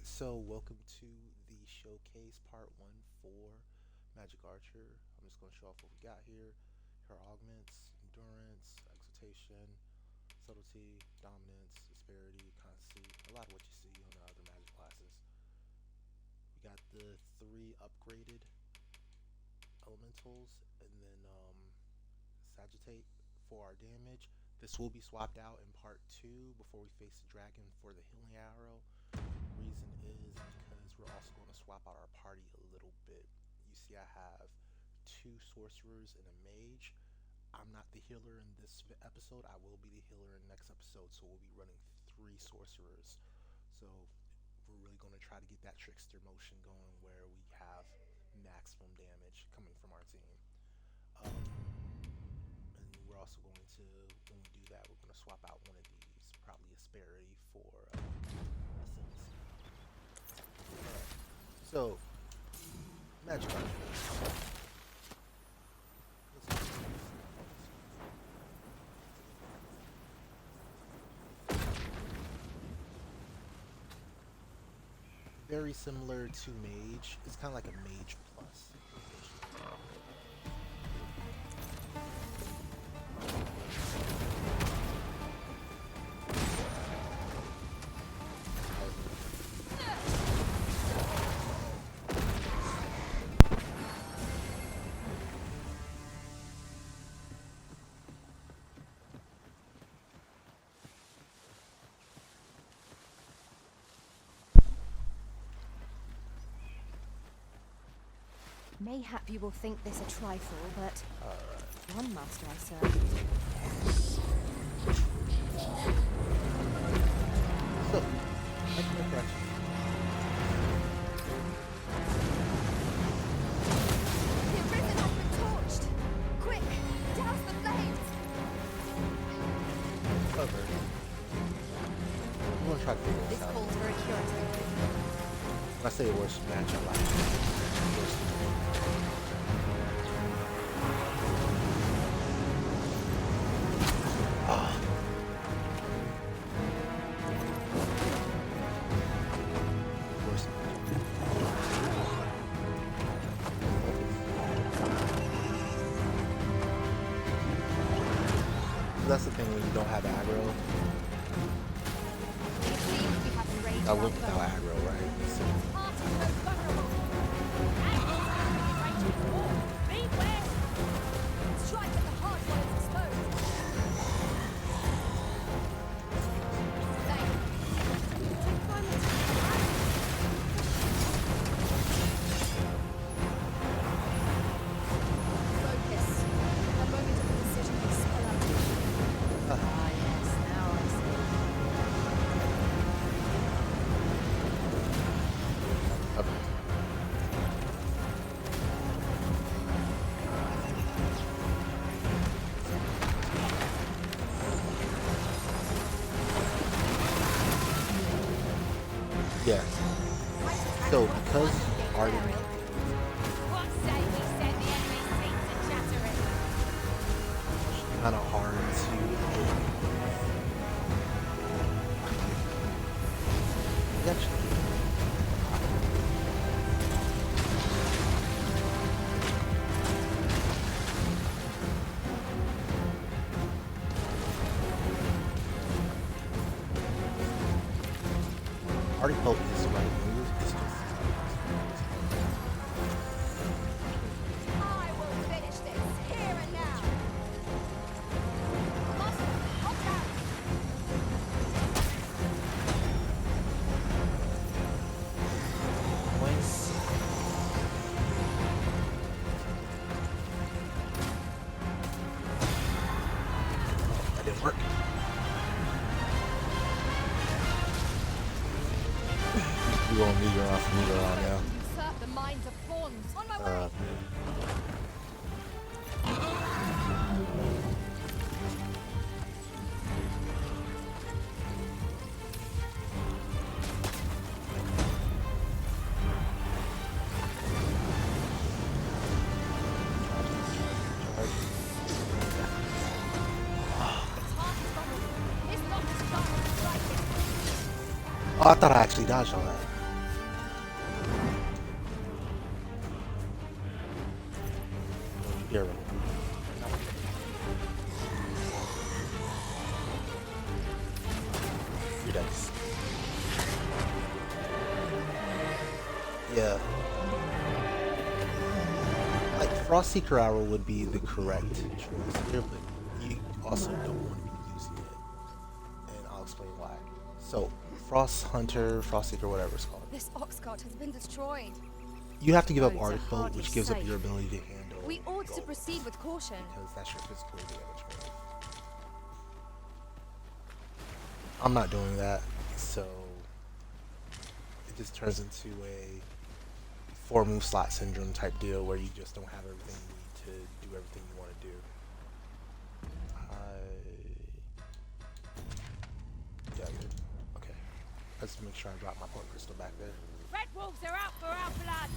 So welcome to the showcase part one for Magic Archer. I'm just going to show off what we got here. Her augments, endurance, exaltation, subtlety, dominance, disparity, constancy, a lot of what you see on the other magic classes. We got the three upgraded elementals, and then Sagittate for our damage. This will be swapped out in part two before we face the dragon for the healing arrow. Reason is because we're also going to swap out our party a little bit. You see, I have two sorcerers and a mage. I'm not the healer in this episode. I will be the healer in the next episode, so we'll be running three sorcerers. So we're really going to try to get that trickster motion going where we have maximum damage coming from our team. Um, and we're also going to, when we do that, we're going to swap out one of these, probably Asperity for Essence. Alright, so, Magic Archer. Very similar to Mage. It's kind of like a Mage plus. Mayhap you will think this a trifle, but Alright. one master I serve. So, make my correction. The arisen has been torched! Quick, douse the flames! Cover. I'm gonna try to figure This this out. calls for a curative. When I say worst match, I like worst. Ah. Worst match. That's the thing when you don't have aggro. It seems we have enraged I our went without foe. aggro, right? So, Party most vulnerable. Beware! Strike at the heart while it's exposed. Thank you. Take 5 minutes. Focus. A moment of decision will spell out. Ah, yes, now I see. okay. Yeah. So because Arden What say we send the enemy seats to chattering? kind of hard to actually already felt this right move. It's just I will finish this here and now. Master, watch out! points. That didn't work. You gonna meter off meter on now. Usurp the minds of pawns. On my way. Its heart is vulnerable. It's not just fire striking. Oh, I thought I actually dodged all that. Hero. Your dice. Yeah. Like Frostseeker Arrow would be the correct choice here, but you also don't want to be using it. And I'll explain why. So, Frost Hunter, Frostseeker, whatever it's called. This ox cart has been destroyed. You have to give up Roads are Arctic Bolt, hardly which gives up safe. your ability to handle. We ought to bolts, proceed with caution. because that's your physical damage move. I'm not doing that, so it just turns into a 4-move slot syndrome type deal where you just don't have everything you need to do everything you want to do. Yeah, good. Okay. Let's make sure I drop my point crystal back there. Red wolves are out for our blood.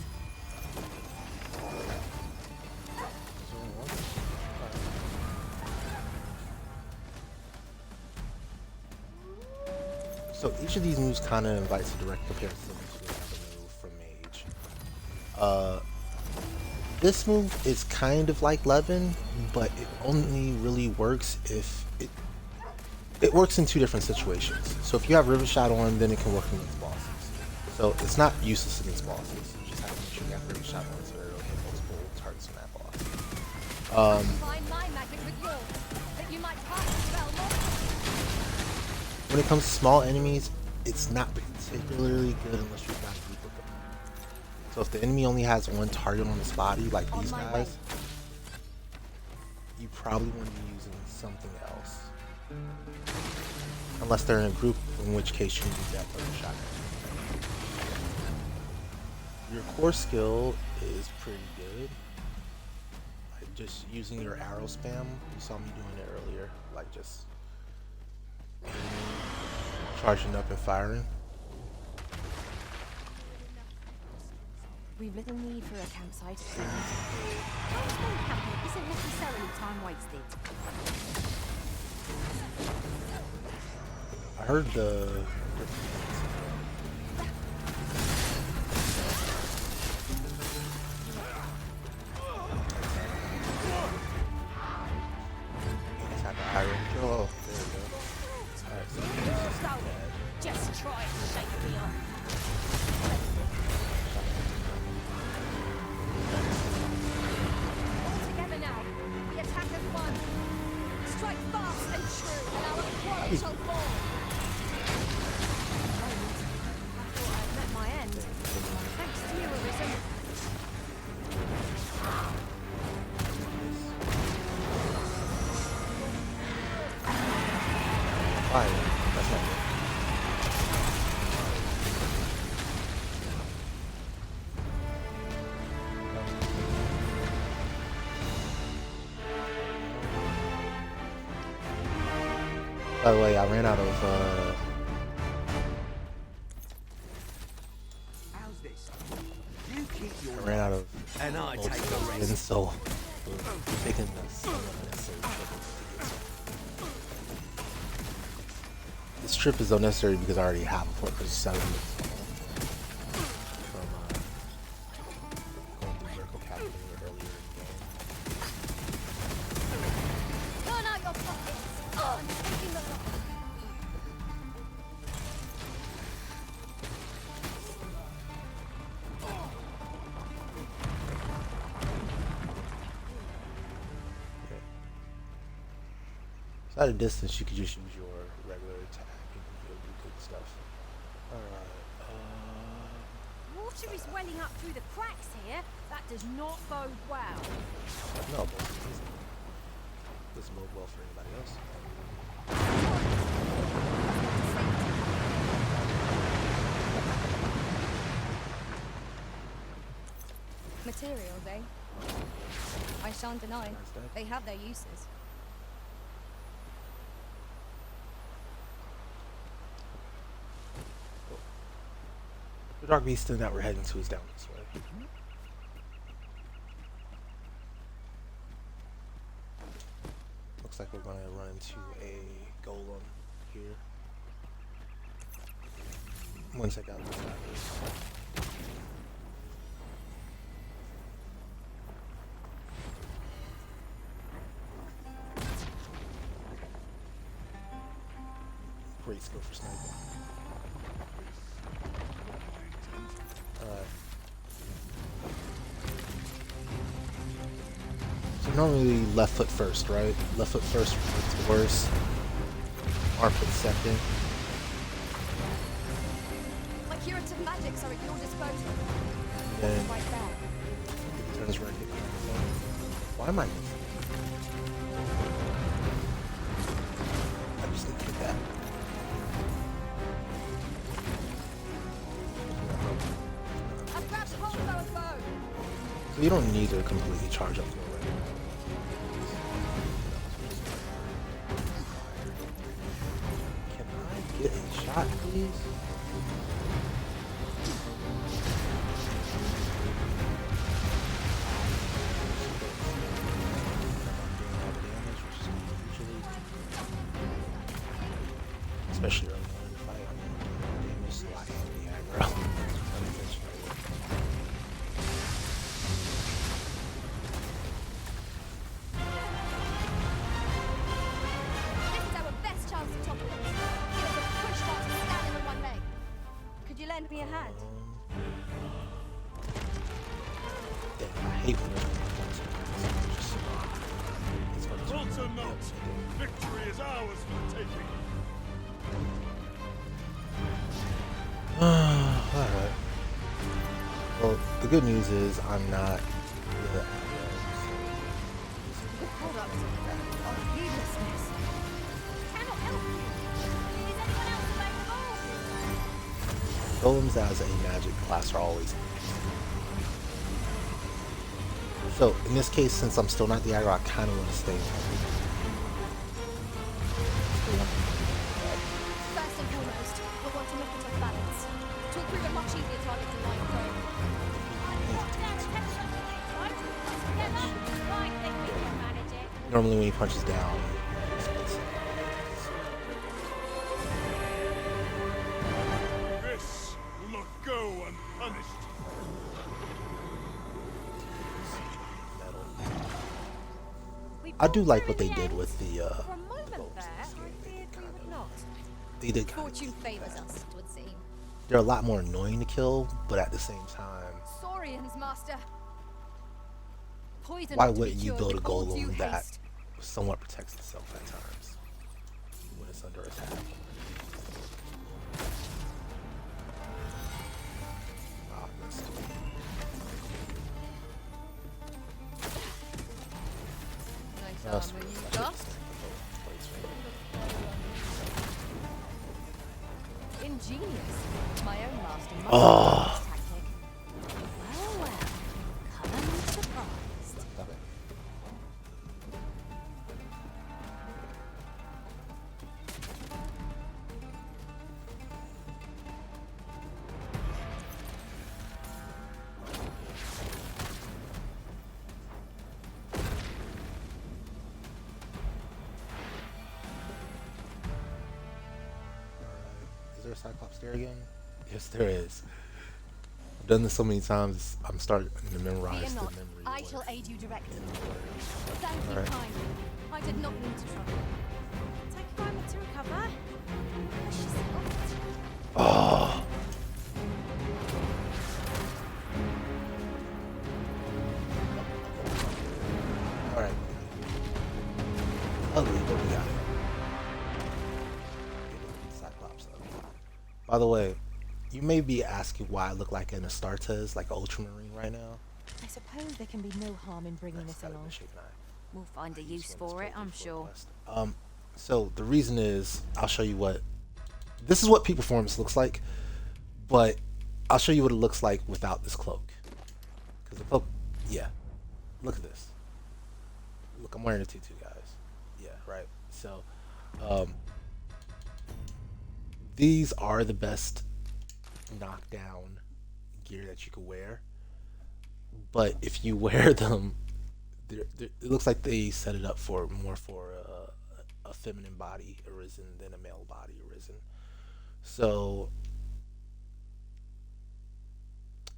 So each of these moves kind of invites a direct comparison to another move from Mage. This move is kind of like Levin, but it only really works if it works in two different situations. So if you have River Shot on, then it can work against bosses. So it's not useless against bosses. You just have to make sure you have River Shot on so it'll hit multiple targets on that boss. Combine my magic with yours, that you might cast the spell more. When it comes to small enemies, it's not particularly good unless you've got to deep with them. So if the enemy only has one target on his body, like these guys, you probably want to be using something else. Unless they're in a group, in which case you need that third shot. Your core skill is pretty good. Like just using your arrow spam. You saw me doing it earlier. Like just charging up and firing. We've little need for a campsite. Constant camping isn't necessarily time wasted. I heard the oh, there we go. Alright, so Just try and shake me off. All together now. The attack as one. Strike fast and true, and our quarrel shall fall. I thought I'd met my end. Thanks to you, Arisen. fire. That's not good. By the way, I ran out of How's this? You keep your I ran out of and I bolts take the and rest. so we're taking this unnecessary trouble to get some. This trip is unnecessary because I already have a Fortress 7 from going through Vertical Capital earlier in the game. Turn out your pockets. Oh, I'm taking the lock. So at a distance, you could just use your regular attack and you'll do good stuff. Alright, Water is welling up through the cracks here. That does not bode well. no, but it doesn't bode well for anybody else. Materials, eh? I shan't deny. They have their uses. The Dark Beast that we're heading to is down this way. Looks like we're going to run into a golem here. One sec, I'll just grab this. great skill for sniping. Alright. So normally left foot first, right? Left foot first for worse. Armpit second. My curative magics are at your disposal. Then Right there. if he turns right, hit me. Why am I missing? I just need to hit that. I've grabbed hold of our bow. So you don't need to completely charge up for it. Can I get a shot, please? Especially early on in the fight, I'm doing damage sliding in the aggro. Unintentionally. This is our best chance to topple them. Give us a push while standing on one leg. Could you lend me a hand? Yeah, I hate when there's just it's gonna Halt or not, victory is ours for the taking. Alright. Well, the good news is I'm not good at The product of heedlessness. Cannot help you. Is anyone else available? golems as a magic class are always. So in this case, since I'm still not the aggro, I kind of want to stay. First and foremost, we'll want to look at our balance. To improve a much easier target than lying prone. Normally when he punches down, This will not go unpunished. I do like what they did with the For a moment golems there, in this game. I feared we would not. They did kind Fortune of. favors us, it would seem. They're a lot more annoying to kill, but at the same time, Saurians, master. Poison why ought to be wouldn't you cured build a with all due golem that haste. somewhat protects itself at times when it's under attack? Ah, that's too Nice That's armor good. you I should got. just think about plates for it. Ingenious. My own master must Oh. have this tactic. Well, well. Come unsurprised. Stop it. Is there a Cyclops there again? Yes, there is. I've done this so many times, I'm starting to memorize Fear the not. memory. I words. shall aid you directly. Thank you Alright. kindly. I did not mean to trouble. Take a moment to recover. Precious gift. Oh. Alright. Ugly, but we got it. Cyclops ugly. By the way, you may be asking why I look like an Astartes, like Ultramarine right now. I suppose there can be no harm in bringing That's this gotta be along. a shaken eye. We'll find a Use use one for it, that's I'm totally sure. Quest. So the reason is, I'll show you what, this is what peak performance looks like, but I'll show you what it looks like without this cloak. Because the cloak, yeah, look at this. Look, I'm wearing a tutu, guys. Yeah, right. So, these are the best knockdown gear that you could wear. But if you wear them, it looks like they set it up for more for a feminine body arisen than a male body arisen. So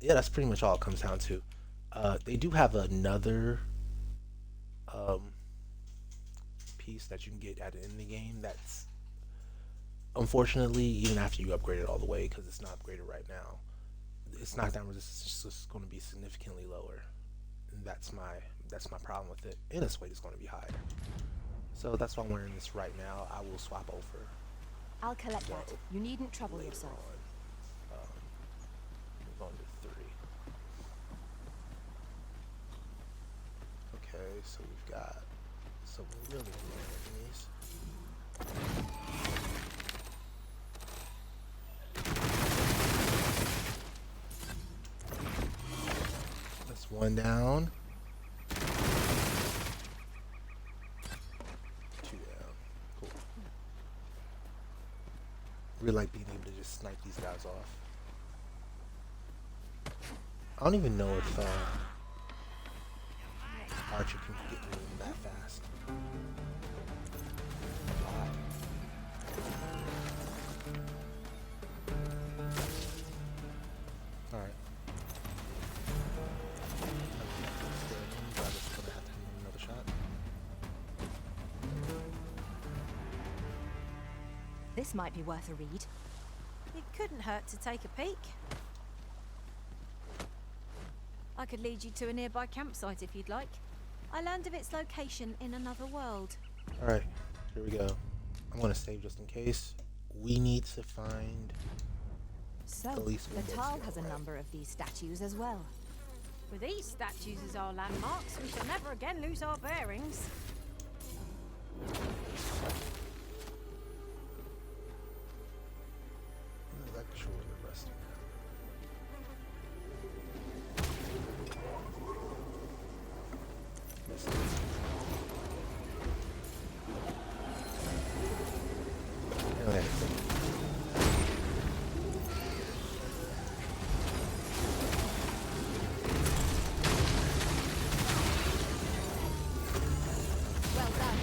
yeah, that's pretty much all it comes down to. They do have another piece that you can get at the end of the game that's Unfortunately, even after you upgrade it all the way, because it's not upgraded right now, its knockdown resistance is just going to be significantly lower. And that's my problem with it. And its weight is going to be higher. So that's why I'm wearing this right now. I will swap over I'll collect that. You needn't trouble later yourself. on. We're going to 3. Okay, so we've got some really annoying enemies. That's one down. 2 down. Cool. Really like being able to just snipe these guys off. I don't even know if Archer can get rid of them that fast. Why? Alright. I'm just gonna have to hit another shot. This might be worth a read. It couldn't hurt to take a peek. I could lead you to a nearby campsite if you'd like. I learned of its location in another world. Alright, here we go. I'm gonna save just in case. We need to find So, at least one the more Tal skill, has a right? number of these statues as well. With these statues as our landmarks, we shall never again lose our bearings. I'm not exactly sure where they're resting at. Okay. Well done.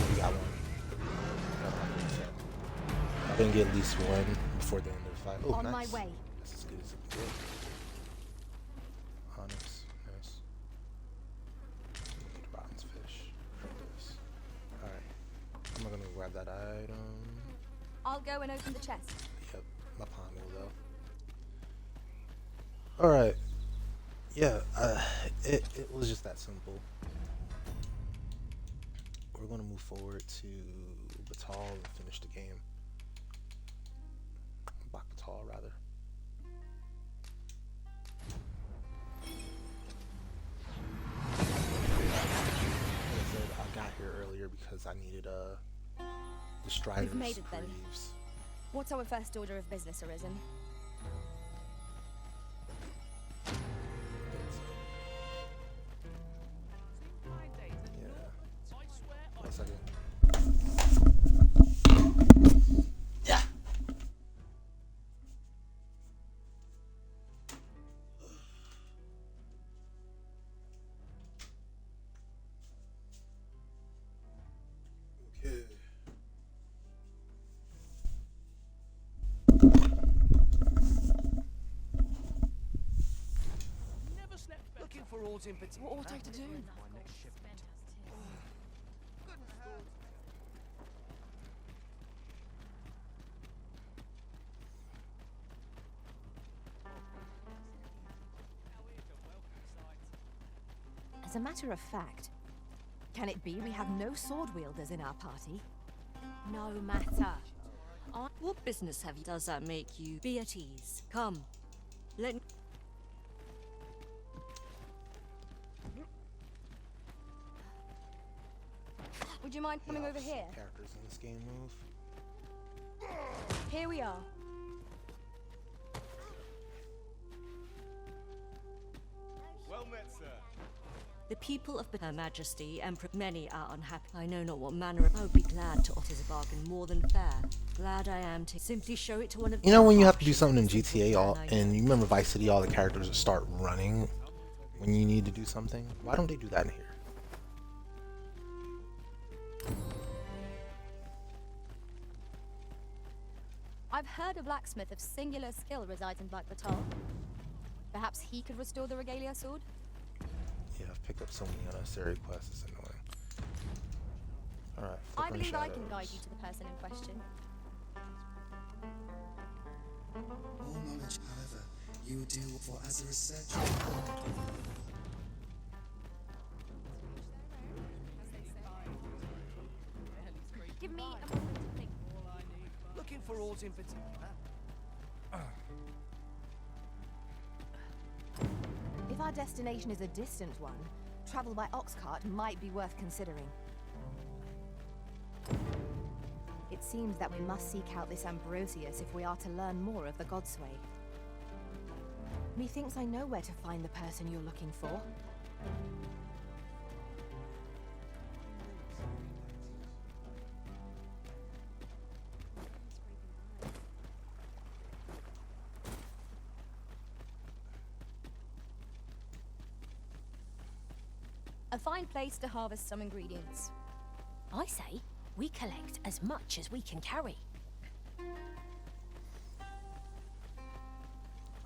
We got one. I can get at least one before the end of the fight. Oh, On nice. my way. That's as good as it can get. Onyx, nice. Need bronze fish for this. Alright. I'm not gonna grab that item. I'll go and open the chest. Yep, my pawn will though. Alright. Yeah, it was just that simple. We're gonna move forward to Batal and finish the game. Batal, rather. Like I said, I got here earlier because I needed the Striders We've made it then. Greaves. What's our first order of business, Arisen? Yeah. One second. Yeah. Okay. Looking for orders in particular. What ought I to do? My next shipment. As a matter of fact, can it be we have no sword wielders in our party? No matter. What business have you? Does that make you be at ease? Come, let. Would you mind coming Yeah, over here? Characters in this game move. Here we are. Well met, sir. The people of Her Majesty, Emperor, many are unhappy. I know not what manner of. I would be glad to offer a bargain more than fair. Glad I am to simply show it to one of. You know when you have to do something in GTA, all and you remember Vice City, all the characters start running when you need to do something. Why don't they do that in here? I've heard a blacksmith of singular skill resides in Black Batal. Perhaps he could restore the Regalia sword? Yeah, I've picked up so many unnecessary quests. It's annoying. Alright, I Flickering believe I can Shadows. guide you to the person in question. All knowledge, however, you will deal for as a researcher. Give me a moment to think. Looking for aught in particular? If our destination is a distant one, travel by ox cart might be worth considering. It seems that we must seek out this Ambrosius if we are to learn more of the Godsway. Methinks I know where to find the person you're looking for. A fine place to harvest some ingredients. I say we collect as much as we can carry.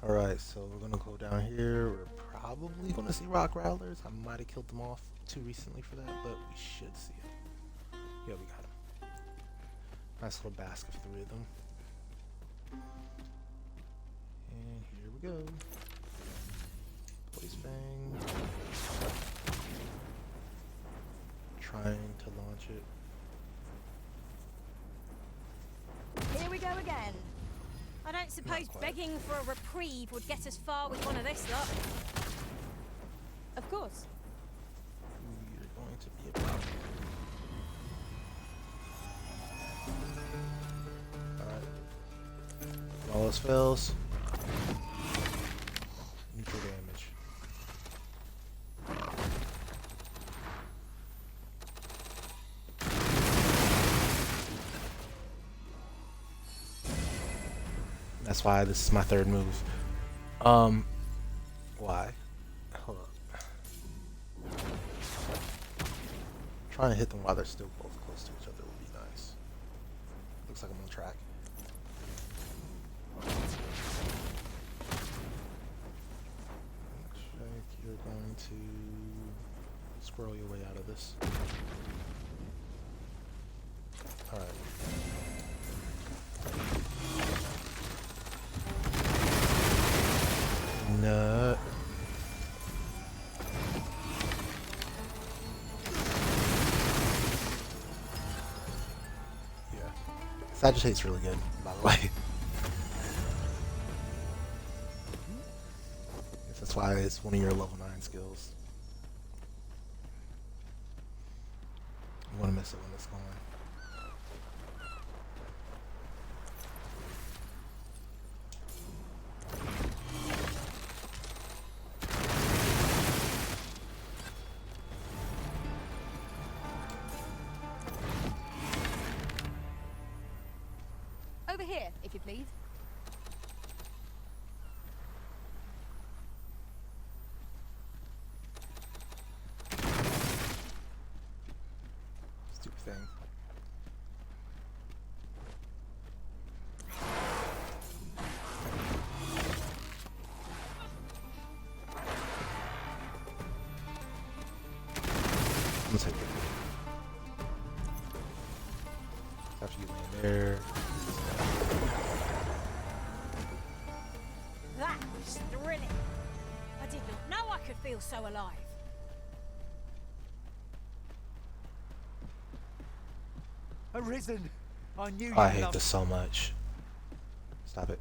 Alright, so we're gonna go down here. We're probably gonna see rock rattlers. I might have killed them off too recently for that, but we should see it. Yeah, we got them. Nice little basket of 3 of them. And here we go. Poise Fang. Trying to launch it. Here we go again. I don't suppose quite. begging for a reprieve would get us far with one of this lot. Of course. You're going to be a problem. Alright. All else fails. Neutral damage. That's why this is my 3rd move. Why? Hold up. Trying to hit them while they're still both close to each other would be nice. Looks like I'm on track. Looks like you're going to squirrel your way out of this. Alright. No. Yeah. Sagittate's really good, by the way. Guess that's why it's one of your level 9 skills. You want to miss it when it's going. Over here, if you please. Stupid thing. I'm gonna take it. After you land there. That was thrilling. I did not know I could feel so alive. Arisen! I knew I you'd hate love this so much. Stop it.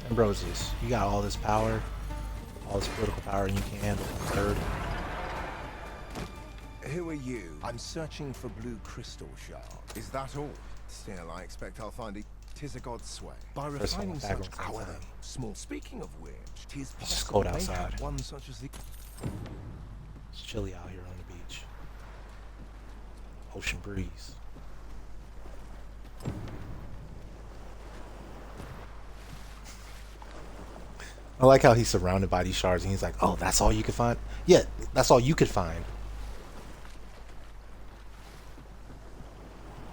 Ambrosius, you got all this power, all this political power, and you can't handle a 3rd. Who are you? I'm searching for blue crystal shard. Is that all? Still, I expect I'll find it. 'Tis a god's sway. By First of all, refining background such sounds hour like- small. Speaking of which, 'tis Just cold possible they outside. have one such as the. It's chilly out here on the beach. Ocean breeze. I like how he's surrounded by these shards and he's like, oh, that's all you could find? Yeah, that's all you could find.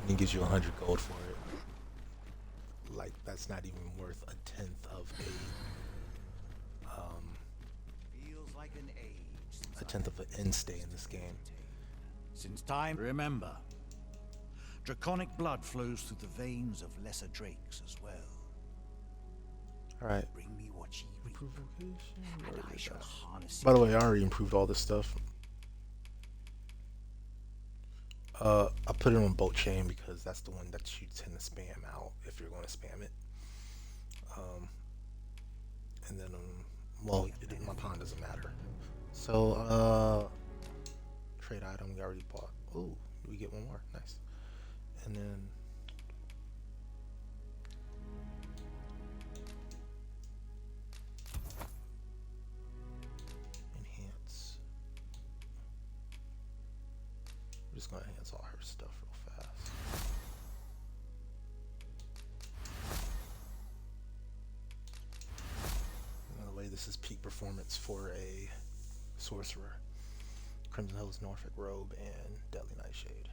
And he gives you 100 gold for it. Like, that's not even worth a tenth of a tenth of an end stay in this game. Since time, remember, draconic blood flows through the veins of lesser drakes as well. Alright. Bring me what ye reap, and I shall harness By the way, I already improved all this stuff. I put it on bolt chain because that's the one that you tend to spam out if you're going to spam it. And then, well, my pawn doesn't matter. So, trade item we already bought. Ooh, we get one more. Nice. And then enhance. We're just gonna enhance all her stuff real fast. By the way, this is peak performance for a sorcerer. Crimson Hill's Norfolk Robe and Deadly Nightshade.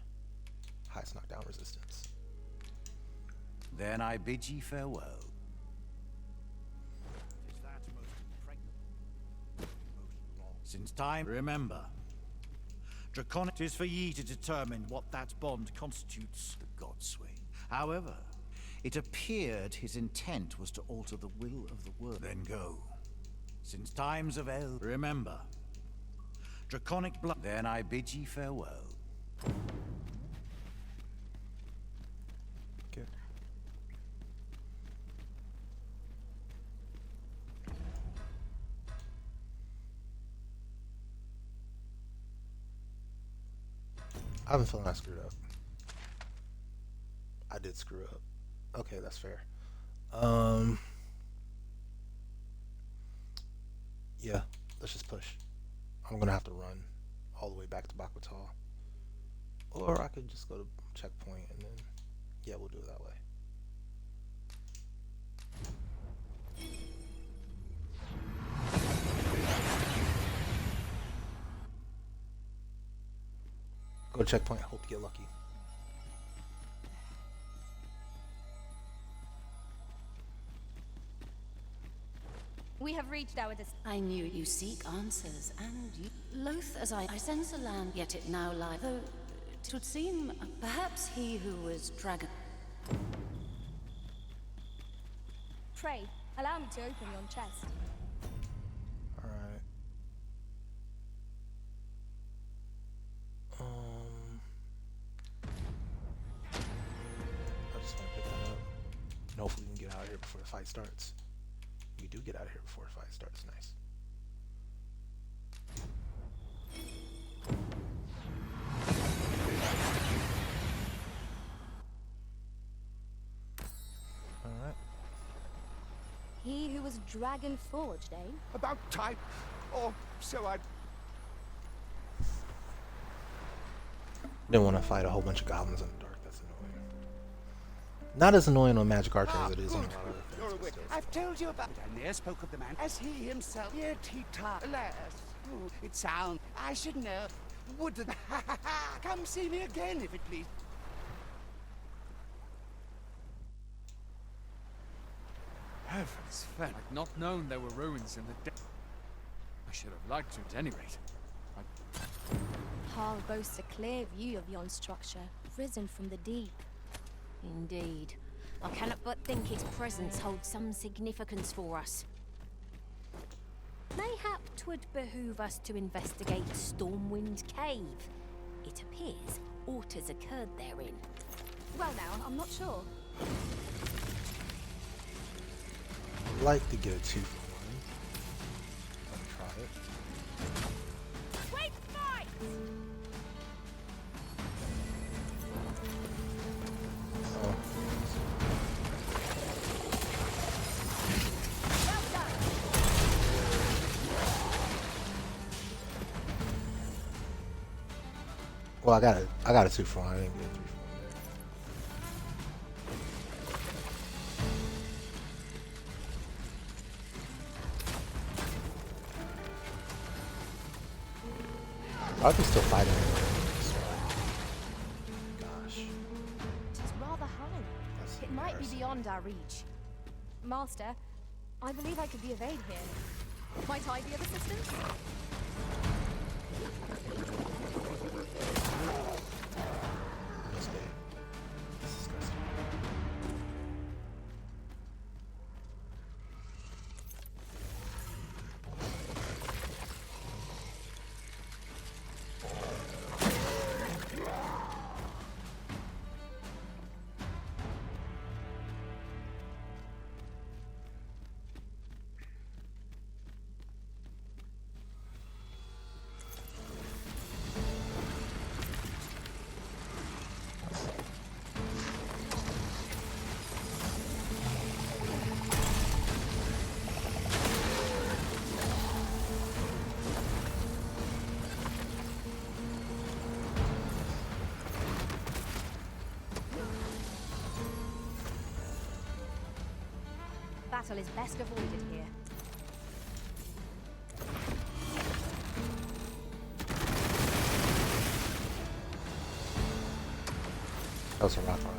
Highest knockdown resistance. Then I bid ye farewell. Since time, remember, draconic is for ye to determine what that bond constitutes the Godsway. However, it appeared his intent was to alter the will of the world. Then go. Since times of El, remember, draconic blood. Then I bid ye farewell. Okay. I have a feeling I screwed up. I did screw up. Okay, that's fair. Yeah, let's just push. I'm gonna have to run all the way back to Bakutal. Or I could just go to checkpoint and then, yeah, we'll do it that way. Go to checkpoint, hope to get lucky. We have reached our destination. I knew you seek answers, and you, loath as I sense a land, yet it now lies. Though it would seem perhaps he who was dragon. Pray, allow me to open yon chest. Alright. I just want to pick that up. And hopefully we can get out of here before the fight starts. We do get out of here before the fight starts. Nice. Alright. He who was dragon forged, eh? About time. Or so I... Didn't want to fight a whole bunch of goblins in the dark. That's annoying. Not as annoying on Magic Archer as it is on a lot of other things. You're but aware. still. I've told you about it. I ne'er spoke of the man as he himself. Yet he alas. Oh, it sounds. I should know. Would the come see me again if it please. Heavens, Fen. I'd not known there were ruins in the depth. I should have liked to at any rate. Harl boasts a clear view of yon structure, risen from the deep. Indeed. I cannot but think its presence holds some significance for us. Mayhap 'twould behoove us to investigate Stormwind Cave. It appears aught has occurred therein. Well now, I'm not sure. I'd like to get a 2 for 1. Let me try it. Wait, fight! Oh. Well done! Well, I got a 2 for 1. I didn't get a 3 for 1 there. Are they still fighting? Gosh. It is rather high. That's It might be embarrassing. beyond our reach. Master, I believe I could be of aid here. Might I be of assistance? That's bad. That's disgusting. Battle is best avoided here. That was a rock round.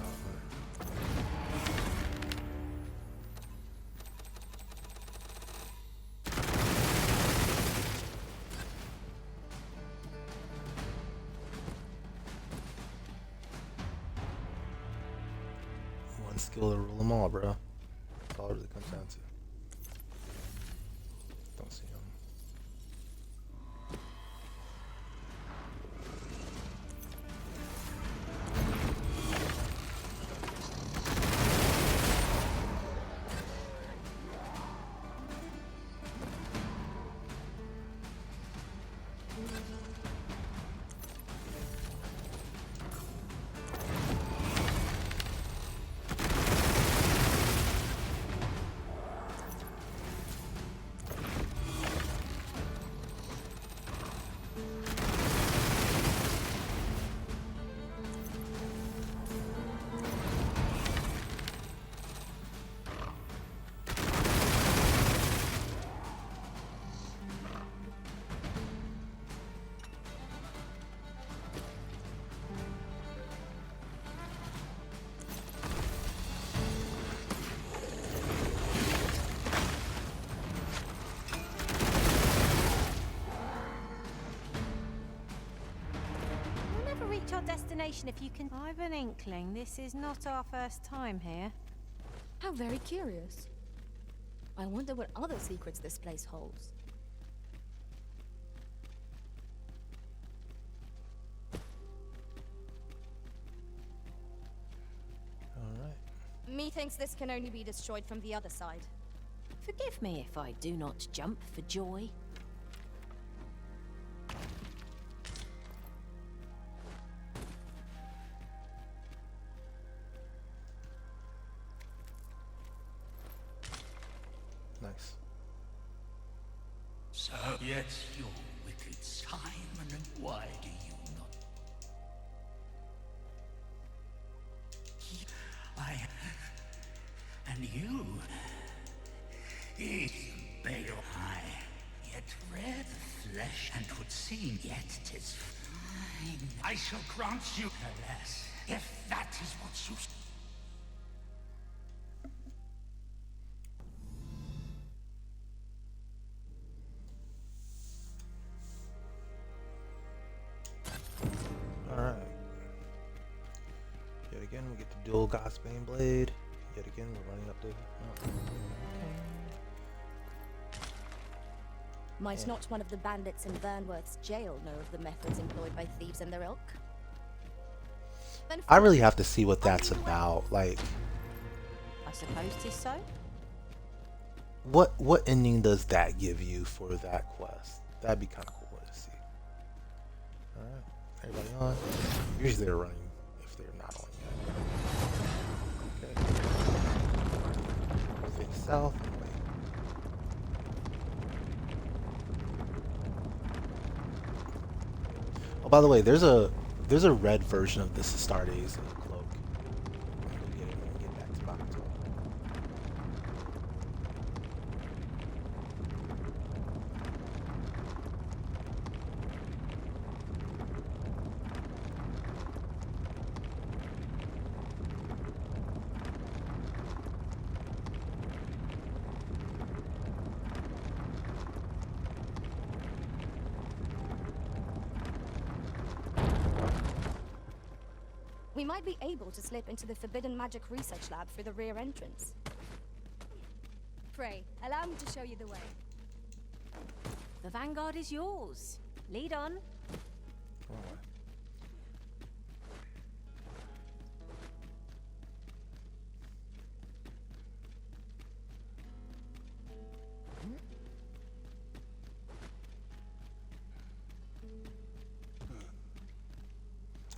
One skill to rule them all, bro. That's all it really comes down to. Don't see him. We'll never reach our destination if you can. I've an inkling this is not our first time here. How very curious. I wonder what other secrets this place holds. Alright. Methinks this can only be destroyed from the other side. Forgive me if I do not jump for joy. Nice. So, yes, you wicked Simon, and why do you not? And you is Bale high, yet rare the flesh, and would seem yet 'tis fine. I shall grant you, alas, if that is what you. Alright. Yet again, we get the dual Gospane Blade. Yet again, we're running up the mountain. Might not one of the bandits in Vernworth's jail know of the methods employed by thieves and their ilk? Then I really have to see what that's about. Like, I suppose 'tis so. what ending does that give you for that quest? That'd be kind of cool to see. Alright. Everybody on? Usually they're running if they're not on yet. Okay. Face south. Oh, by the way, there's a red version of this Astartes cloak. I'm gonna get it when we get back to Bakuto. We might be able to slip into the Forbidden Magic Research Lab through the rear entrance. Pray, allow me to show you the way. The Vanguard is yours. Lead on. Alright.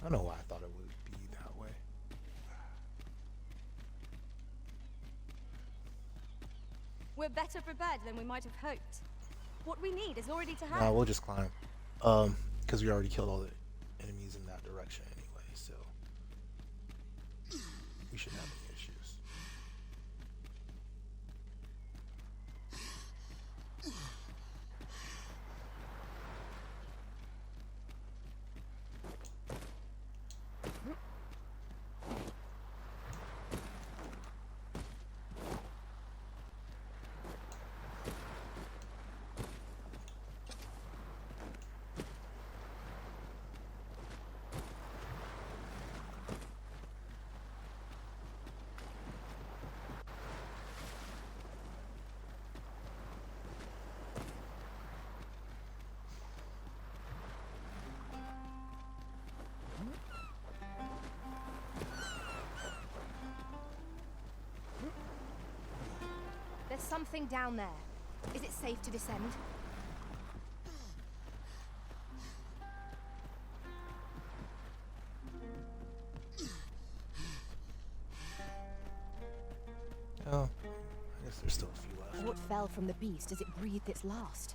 I don't know why I thought it would be that way. We're better prepared than we might have hoped. What we need is already to hand. Nah, we'll just climb. Because we already killed all the enemies in that direction anyway, so we shouldn't have any issues. There's something down there. Is it safe to descend? Oh, I guess there's still a few left. What fell from the beast as it breathed its last?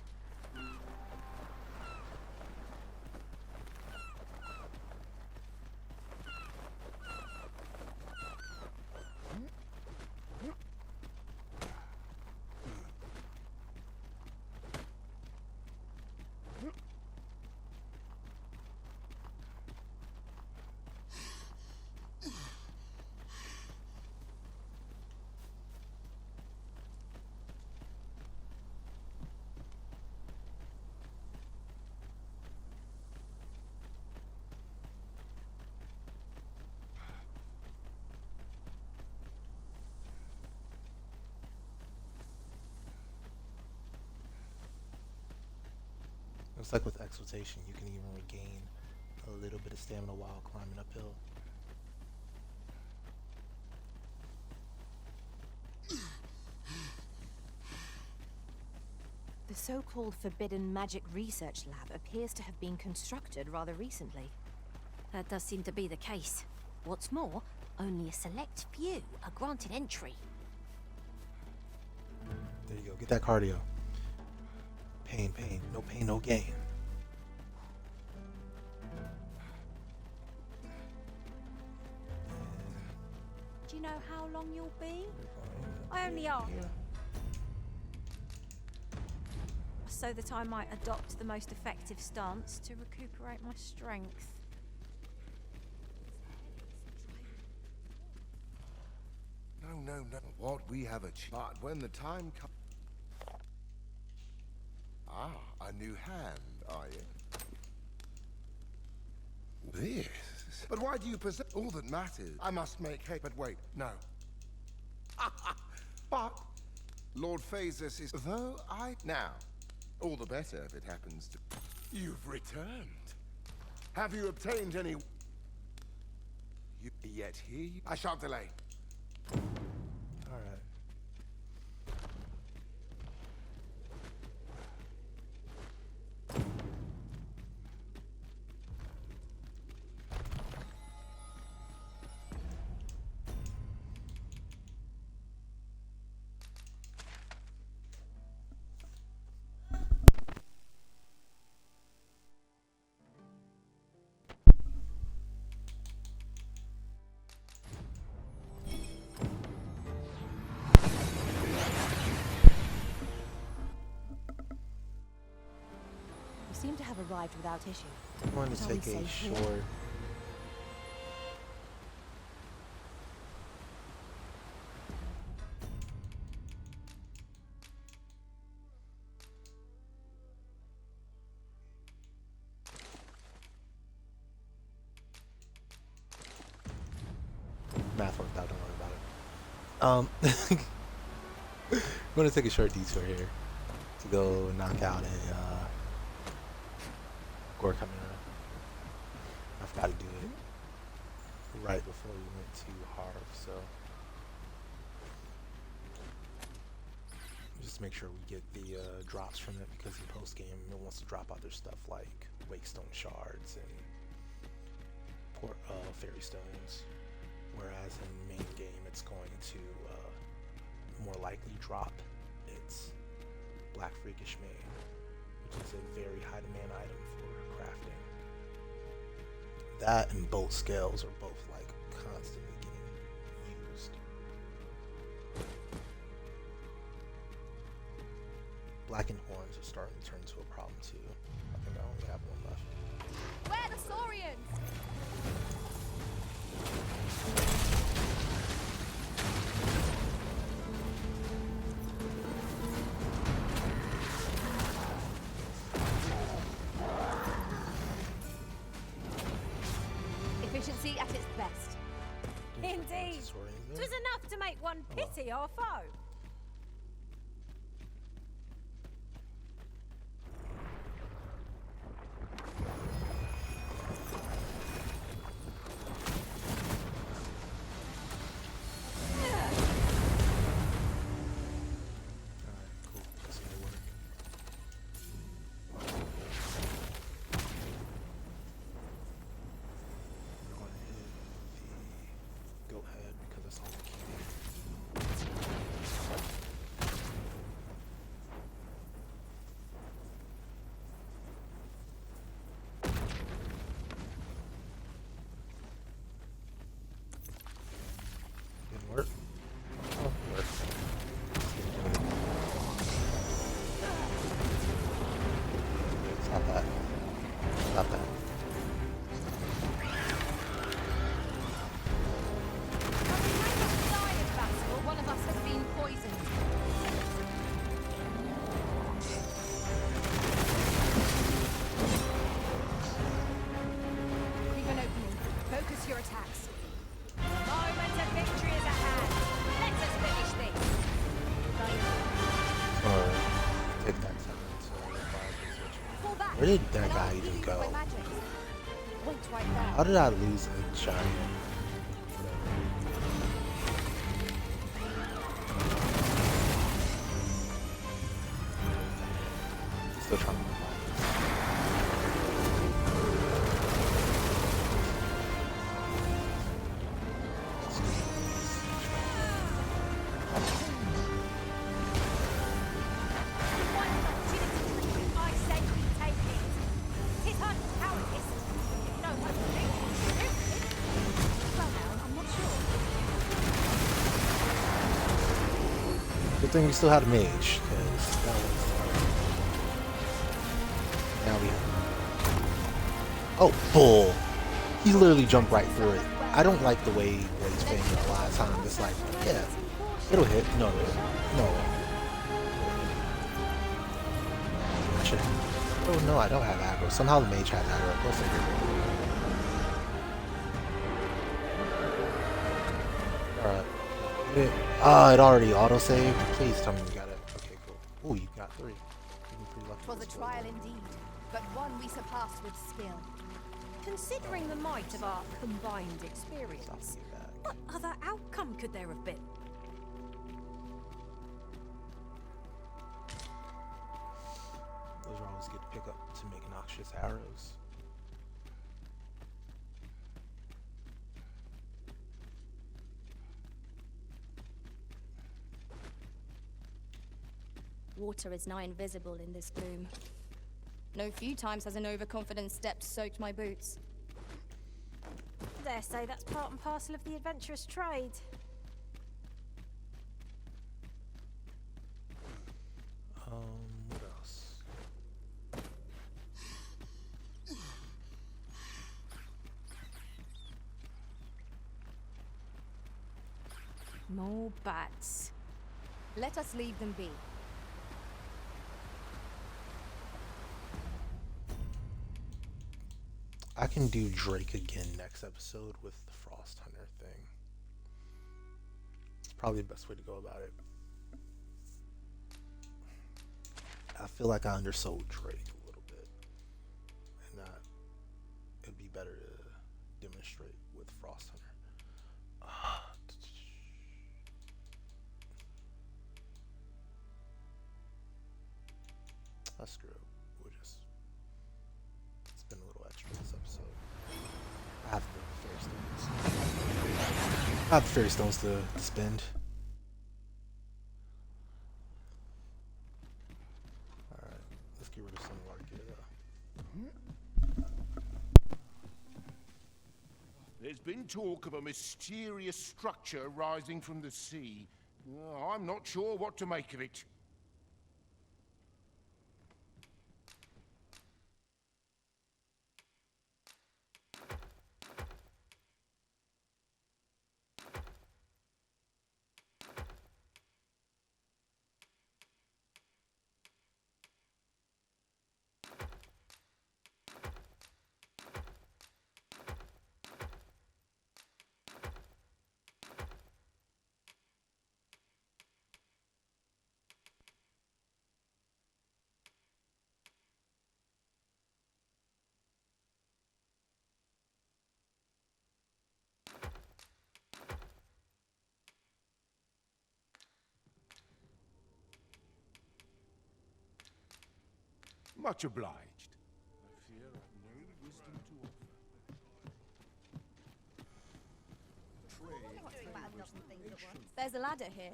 Looks like with exaltation, you can even regain a little bit of stamina while climbing uphill. The so-called Forbidden Magic Research Lab appears to have been constructed rather recently. That does seem to be the case. What's more, only a select few are granted entry. There you go. Get that cardio. Pain, pain. No pain, no gain. Do you know how long you'll be? I only ask. So that I might adopt the most effective stance to recuperate my strength. No. What we have achieved. But when the time comes. Ah, a new hand, are you? This. But why do you possess all that matters? I must make hay. But wait, no. But Lord Phasus is. Though I. Now, all the better if it happens to. You've returned. Have you obtained any. You yet here? I shan't delay. Alright. You seem to have arrived without issue. I'm going to Shall we take a say here? short. Math worked out. Don't worry about it. I'm going to take a short detour here to go knock out a Gore coming up. I forgot to do it right before we went to Harv, so just make sure we get the drops from it, because in post game it wants to drop other stuff like Wakestone shards and fairy stones, whereas in main game it's going to more likely drop its Black Freakish Mane, which is a very high demand item for crafting. That and bolt scales are both like constantly getting used. Blackened horns are starting to turn into a problem too. I think I only have one left. Where the Saurians? Efficiency at its best. Indeed. It was enough to make one pity our foe. Work. Oh, work. Stop that. Stop that. One of us has been poisoned. Leave an opening. Focus your attacks. Moment of victory is at hand. Let us finish this. Or take that second. Fall back. Where did that and guy I'll even heal you go? by magic. Wait right there. How did I lose a giant? Still trying to find I say we take it. 'Tis uncowardice. No one thinks. Well now, I'm not sure. Good thing we still had a mage, because that was. Now we have. Oh, bull! He literally jumped right through it. I don't like the way Blaze Fang did a lot of times. It's like, yeah, it'll hit. No, no. I should. Oh no, I don't have aggro. Somehow the mage has aggro. Go figure. Alright. It already auto-saved. Please tell me you got it. Okay, cool. Ooh, you got 3. You've been pretty lucky. 'Twas a trial indeed, but one we surpassed with skill. Considering the might of our combined experience, what other outcome could there have been? Those are always good to pick up to make noxious arrows. Water is nigh invisible in this gloom. No few times has an overconfident step soaked my boots. Dare say that's part and parcel of the adventurous trade. What else? More bats. Let us leave them be. I can do Drake again next episode with the Frost Hunter thing. probably the best way to go about it. I feel like I undersold Drake a little bit, and that it'd be better to demonstrate with Frost Hunter. That's screw it. We'll just spend a little extra this episode. I have the fairy stones. I have the fairy stones to spend. Alright, let's get rid of some of our gear. There's been talk of a mysterious structure rising from the sea. I'm not sure what to make of it. Much obliged. I fear I've no wisdom to offer. There's a ladder here.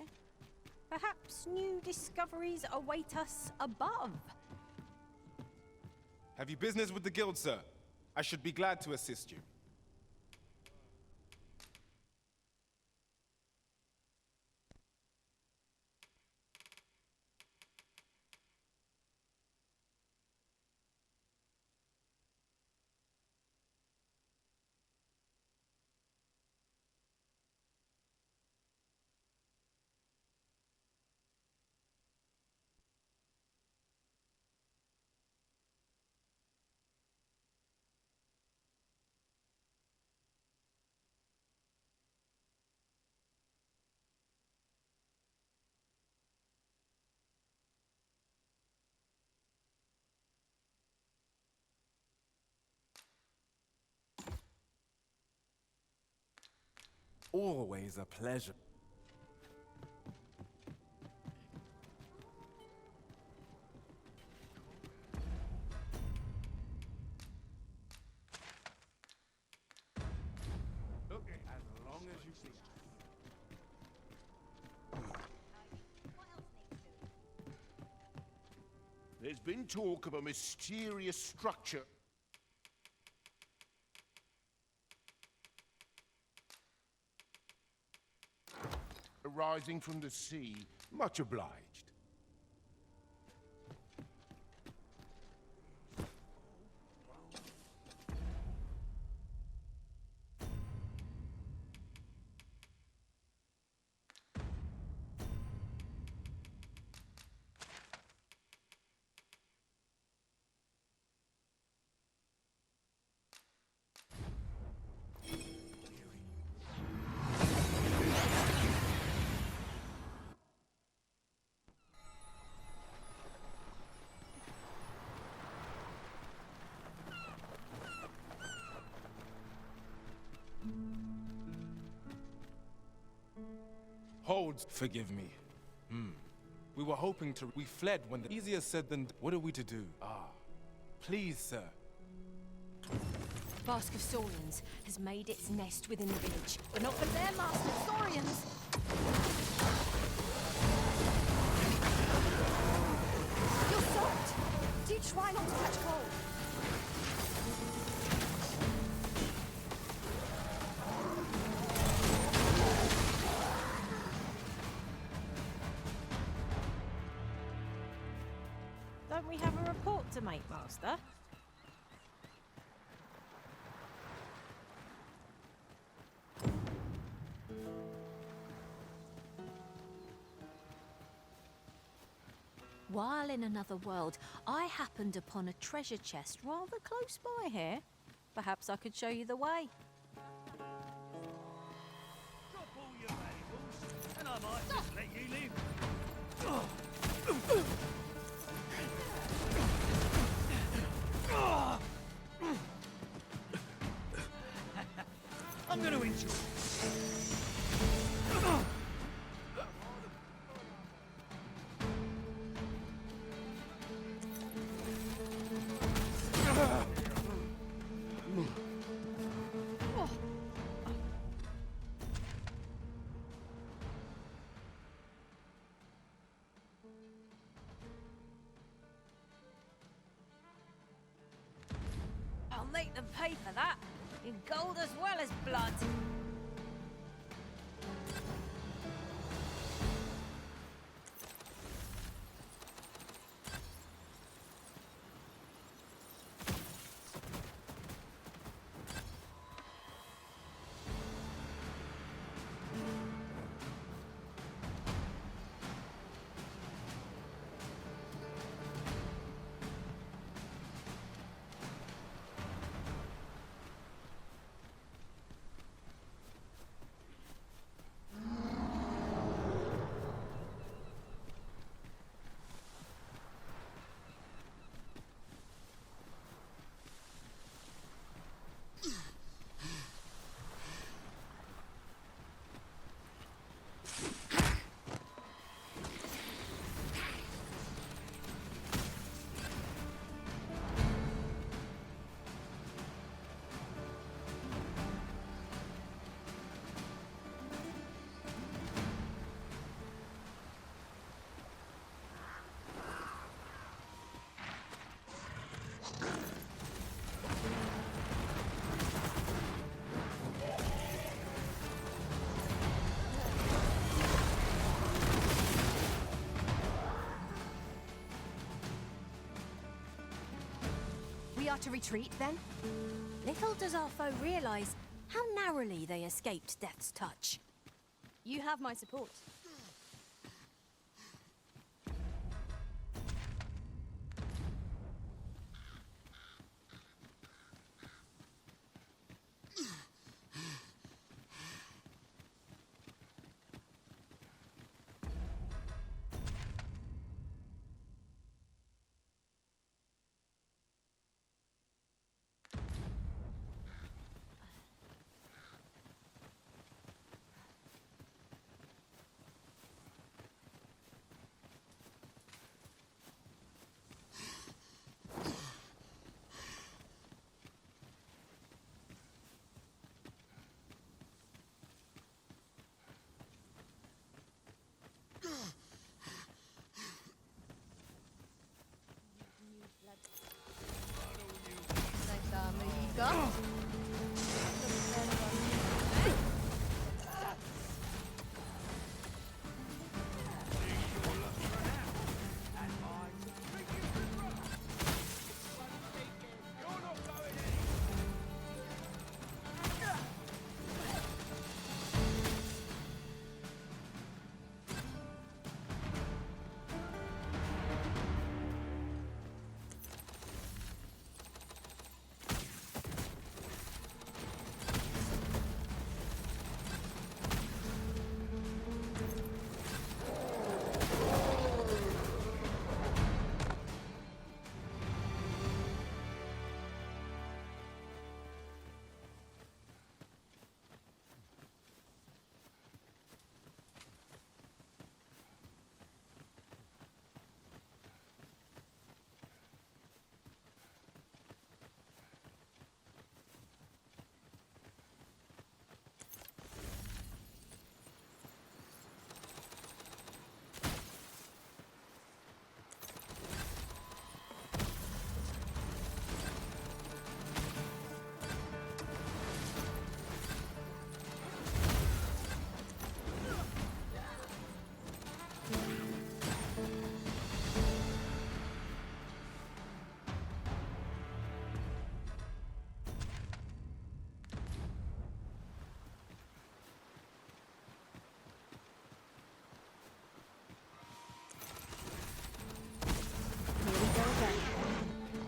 Perhaps new discoveries await us above. Have you business with the guild, sir? I should be glad to assist you. Always a pleasure. Okay, as long as you please. There's been talk of a mysterious structure arising from the sea. Much obliged. Hold, forgive me. We were hoping to... We fled when the... Easier said than... What are we to do? Please, sir. Bask of Saurians has made its nest within the village, but not for their master, Saurians. You're soaked! Do try not to catch cold. Don't we have a report to make, Master? While in another world, I happened upon a treasure chest rather close by here. Perhaps I could show you the way. Drop all your valuables, and might just let you live. I'm going to enjoy. I'll make them pay for that. In gold as well as blood. We are to retreat, then? Little does our foe realise how narrowly they escaped death's touch. You have my support.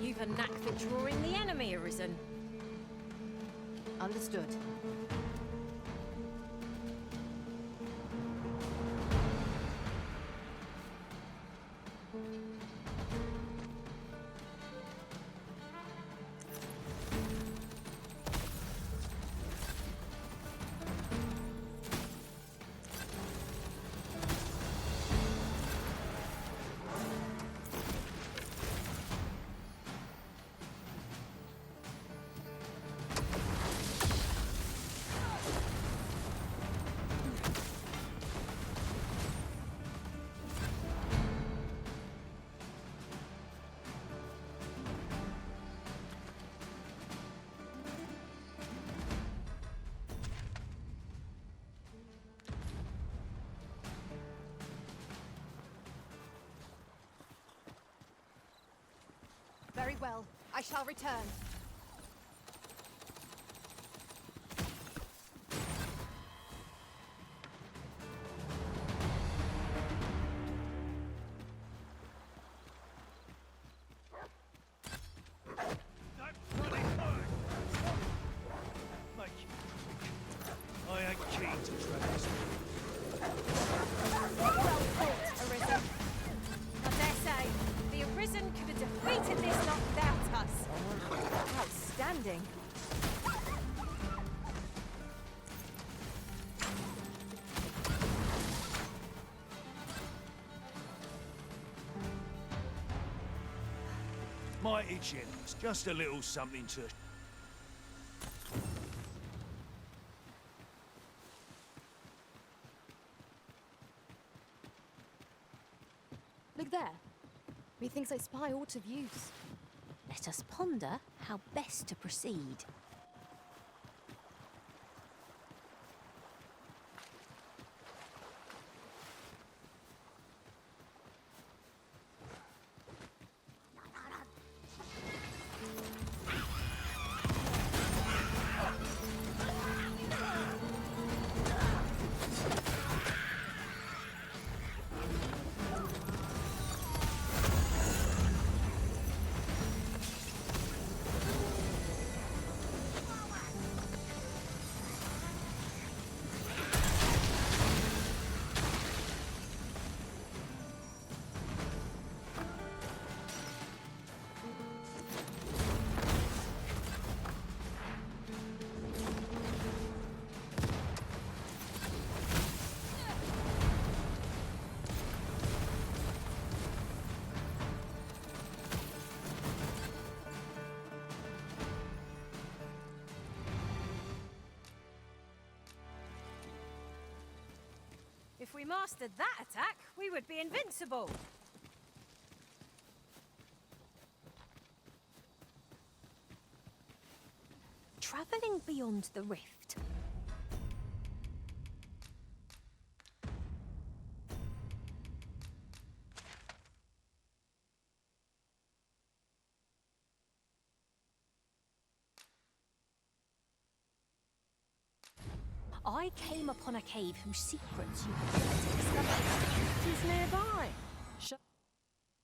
You've a knack for drawing the enemy, Arisen. Understood. well. I shall return. I ain't keen to try this. Well fought, Arisen. I dare say, the Arisen could have defeated this lot without us. Outstanding. Mighty generous. Just a little something to... Look there. Methinks I spy aught of use. Let us ponder how best to proceed. If we mastered that attack, we would be invincible. Travelling beyond the rift. I came upon a cave whose secrets you have yet to discover. She's nearby. Shall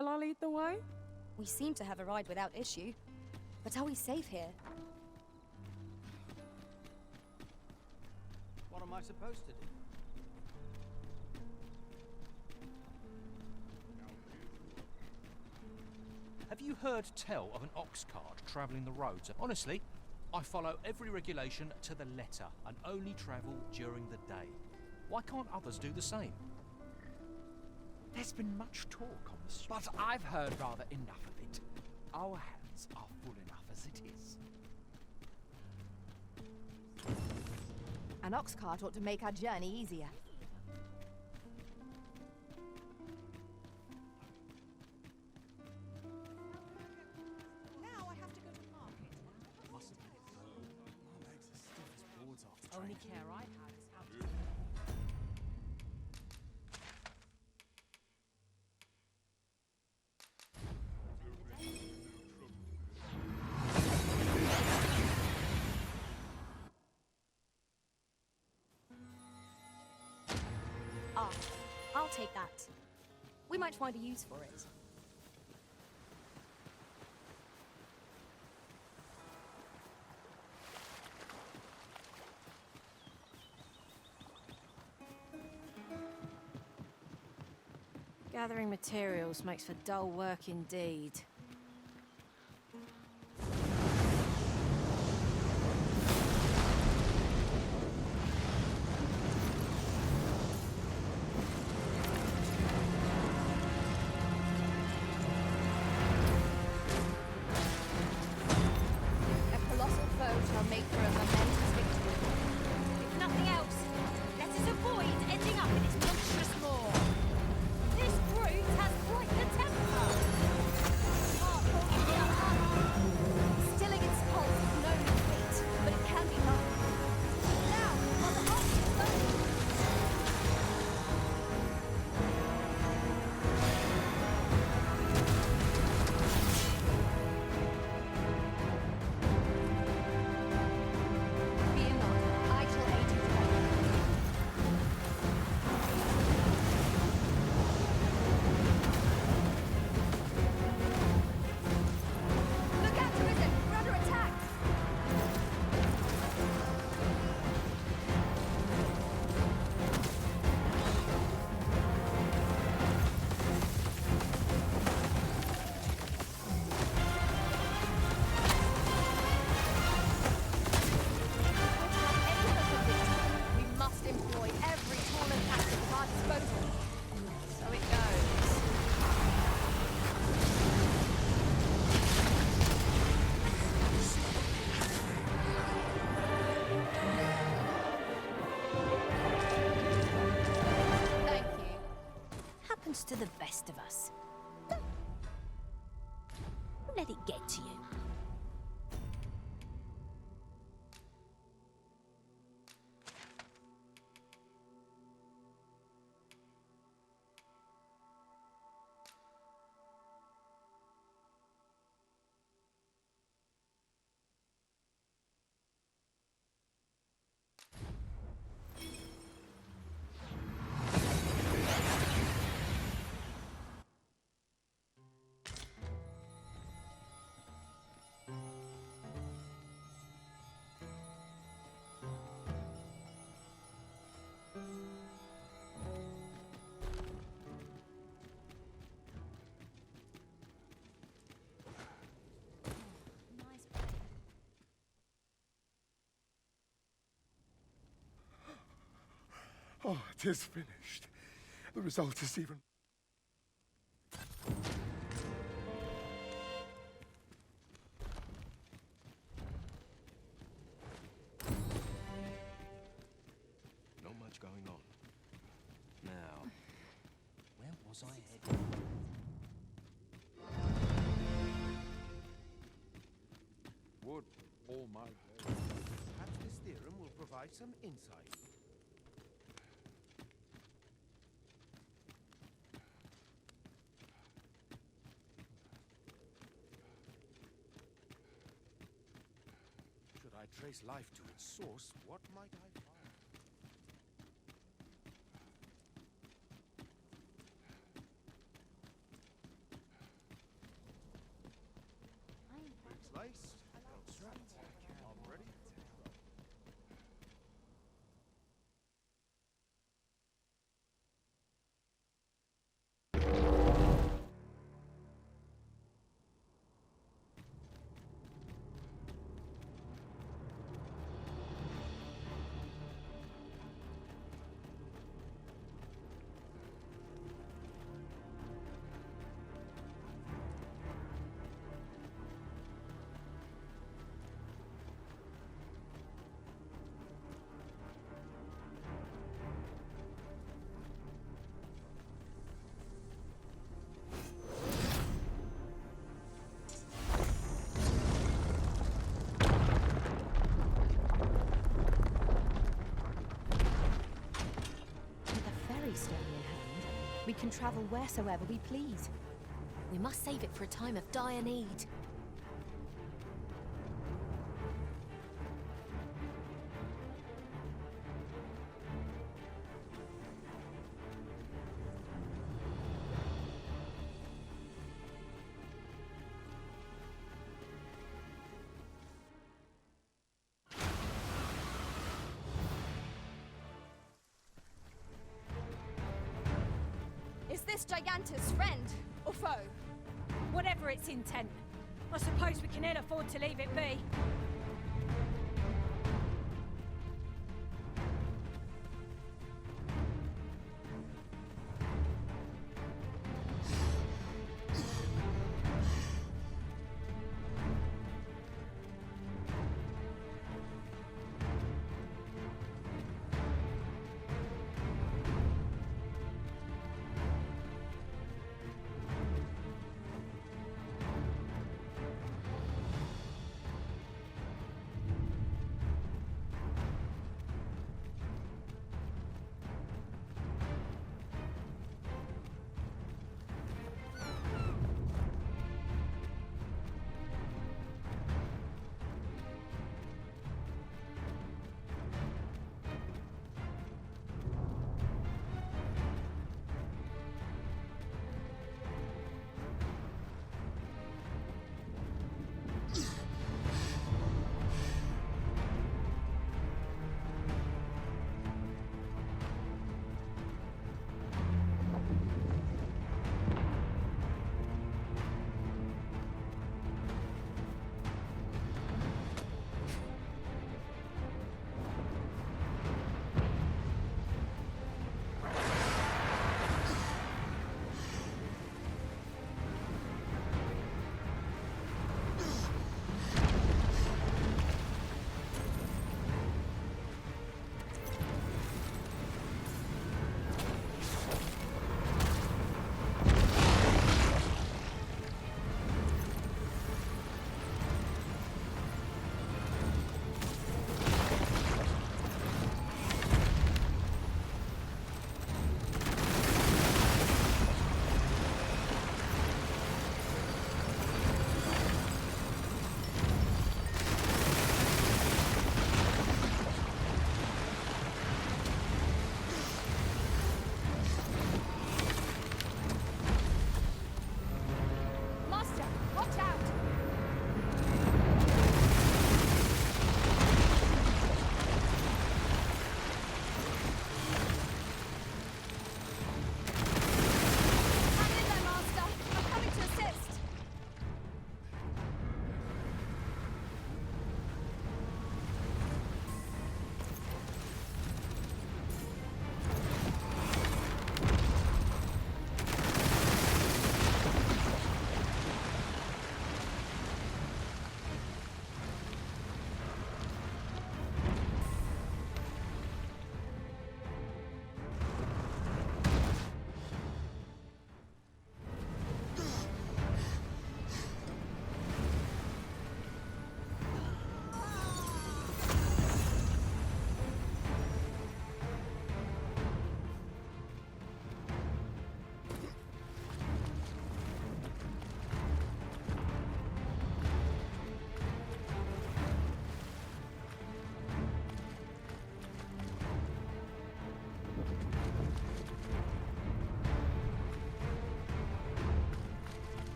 I lead the way? We seem to have arrived without issue. But are we safe here? What am I supposed to do? Have you heard tell of an ox cart travelling the roads? Honestly, I follow every regulation to the letter and only travel during the day. Why can't others do the same? There's been much talk on the street, but I've heard rather enough of it. Our hands are full enough as it is. An ox cart ought to make our journey easier. Only care I have is how to... Ah, I'll take that. We might find a use for it. Gathering materials makes for dull work indeed. A colossal foe shall make for a momentous victory. If nothing else, let us avoid ending up in its monstrous maw. This brute has quite the temper. happens to the best of us. Don't let it get to you. Oh, 'tis finished. The result is even... Not much going on. Now, where was I headed? Would all my days. Perhaps this theorem will provide some insight. Should I trace life to its source, what might I find? Bricks laced, belts strapped. I'm ready. Stone in hand, we can travel wheresoever we please. We must save it for a time of dire need. Is this Giganta's friend or foe? Whatever its intent, I suppose we can ill afford to leave it be.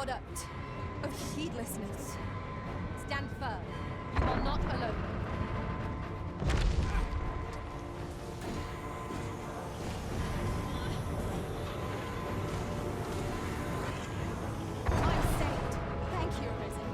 product of heedlessness. Stand firm. You are not alone. I'm saved. Thank you, Risen.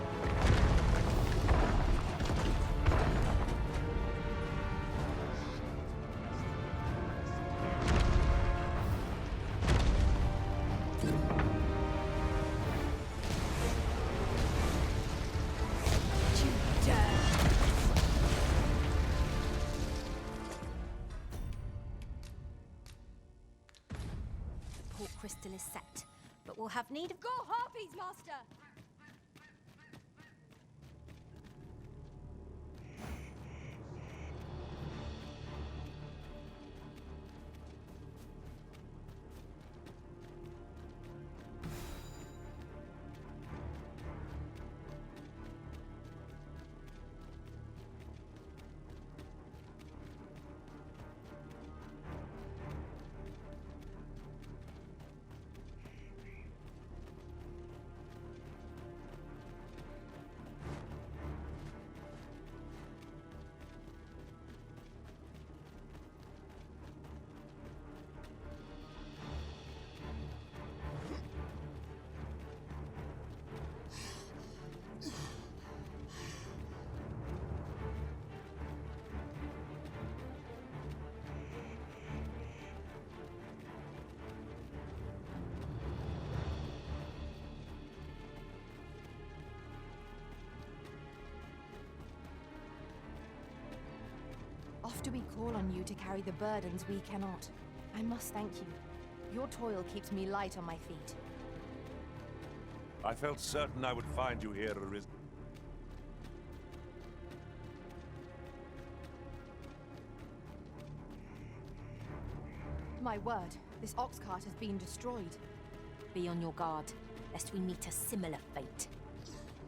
Port crystal is set, but we'll have need of... Go Harpies, Master! Often we call on you to carry the burdens we cannot. I must thank you. Your toil keeps me light on my feet. I felt certain I would find you here, Arisen. My word, this ox cart has been destroyed. Be on your guard, lest we meet a similar fate.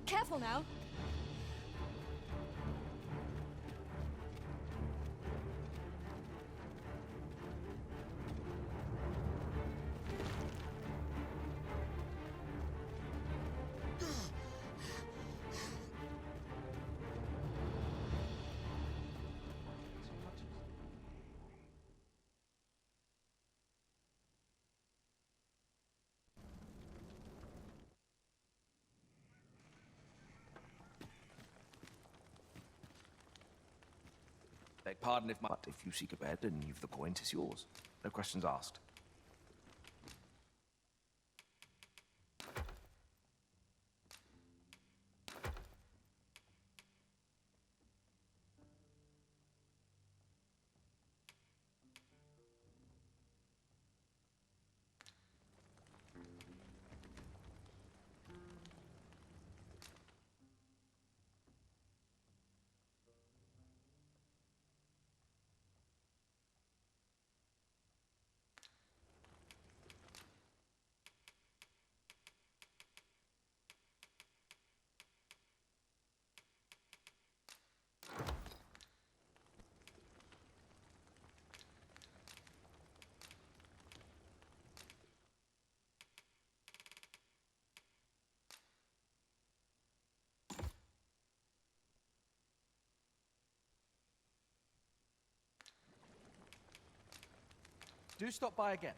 Careful now! Beg pardon if my... But if you seek a bed and you've the coin, 'tis yours. No questions asked. Do stop by again.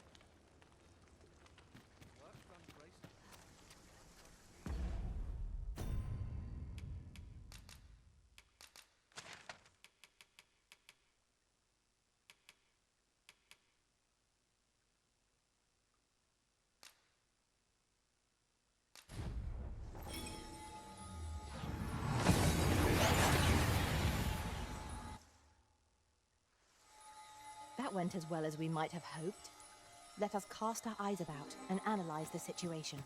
That went as well as we might have hoped. Let us cast our eyes about and analyze the situation.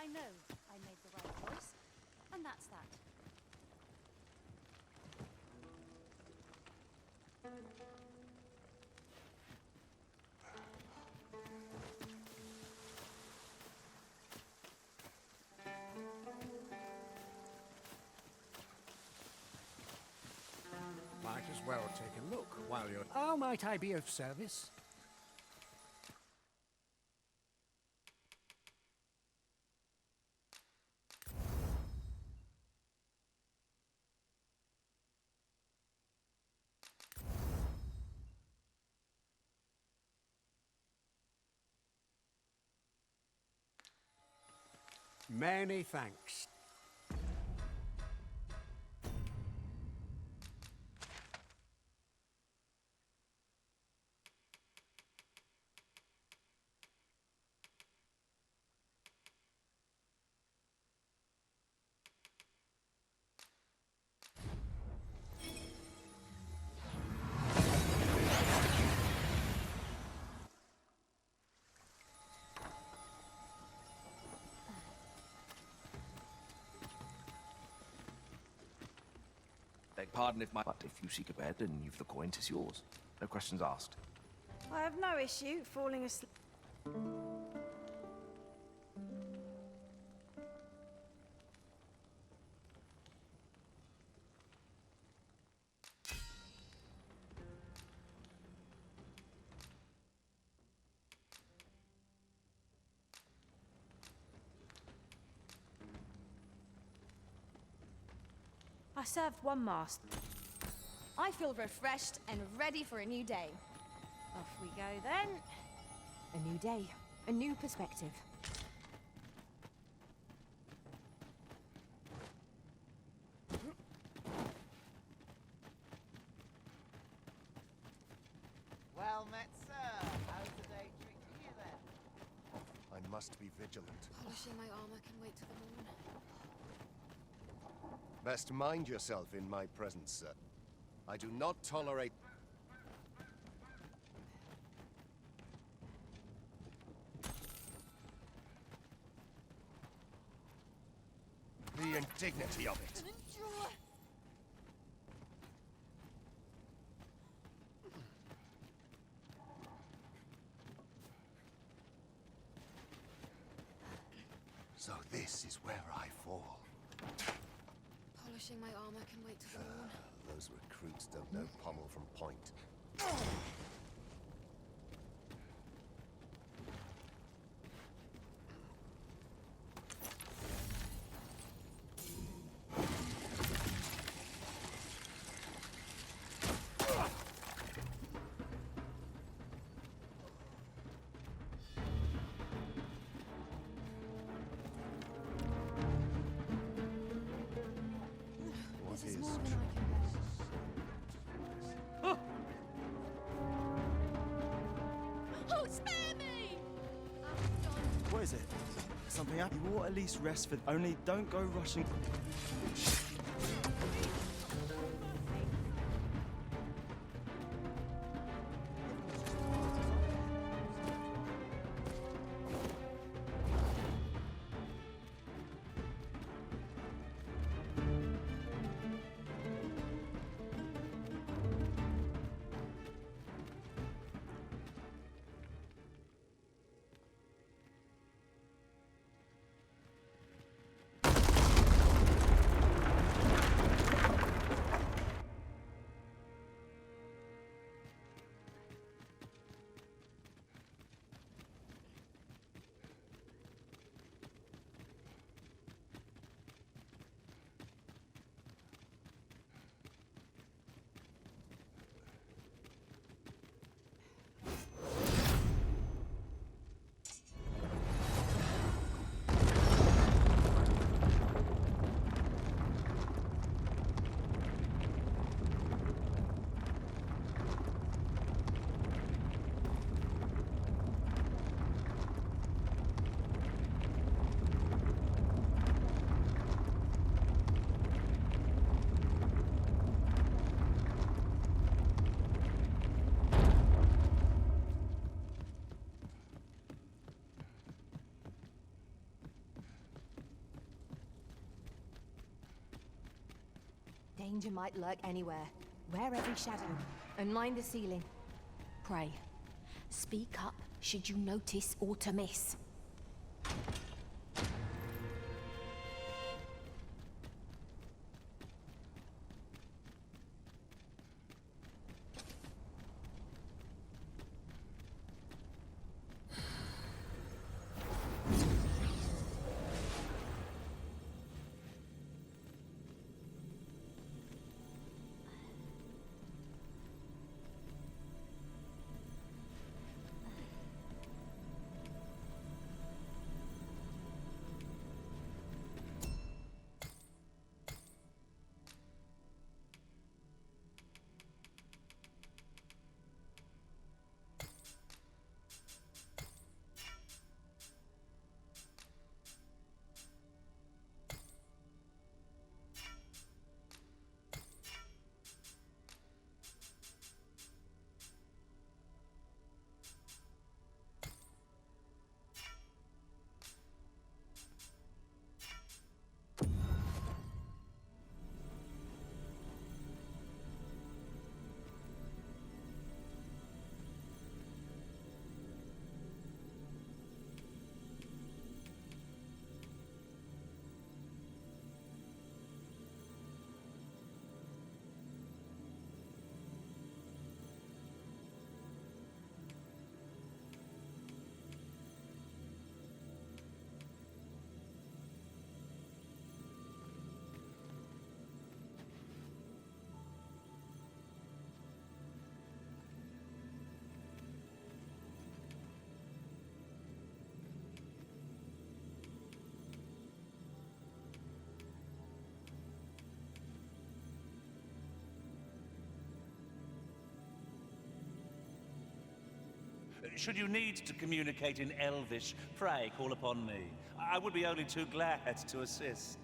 I know I made the right choice, and that Well, take a look while you're... How might I be of service? Many thanks. Beg pardon if my... But if you seek a bed and you've the coin, 'tis yours. No questions asked. I have no issue falling asleep. I served one master. I feel refreshed and ready for a new day. Off we go then. A new day, a new perspective. Well met, sir. How's the day treating you then? I must be vigilant. Polishing my armor can wait till the morn. Best mind yourself in my presence, sir. I do not tolerate... the indignity of it. So this is where I fall. Polishing my armor can wait till the morn. Those recruits don't know pommel from point. This is more than I can bear. Oh, spare me! What is it? Something happened? You will at least rest for... Only don't go rushing... Danger might lurk anywhere. Wear every shadow, and mind the ceiling. Pray. Speak up should you notice or to miss. Should you need to communicate in Elvish, pray call upon me. I would be only too glad to assist.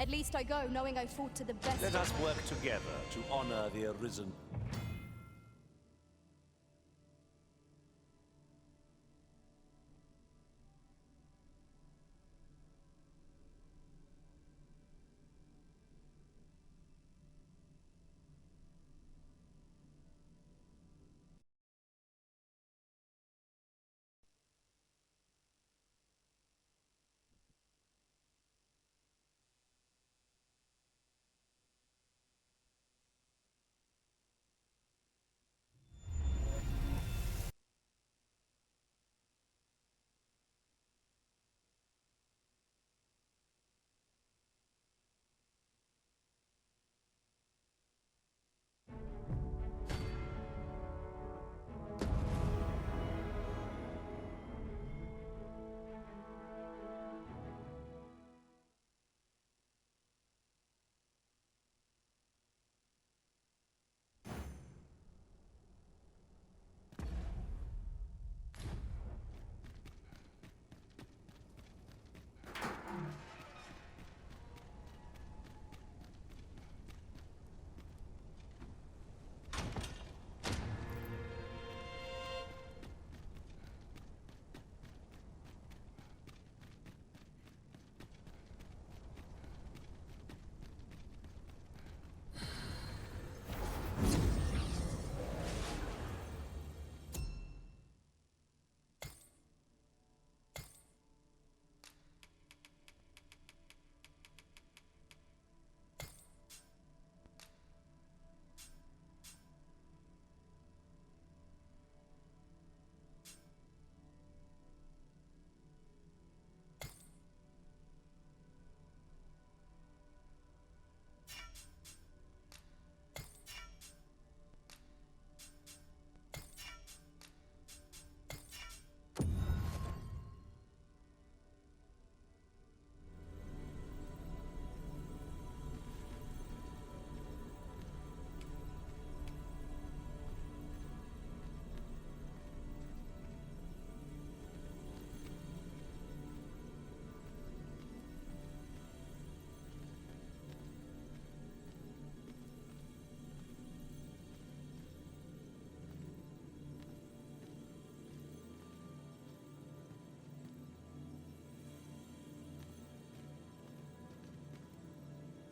At least I go knowing I fought to the best. Let us work together to honor the Arisen.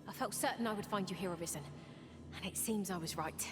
I felt certain I would find you here, Arisen. And it seems I was right.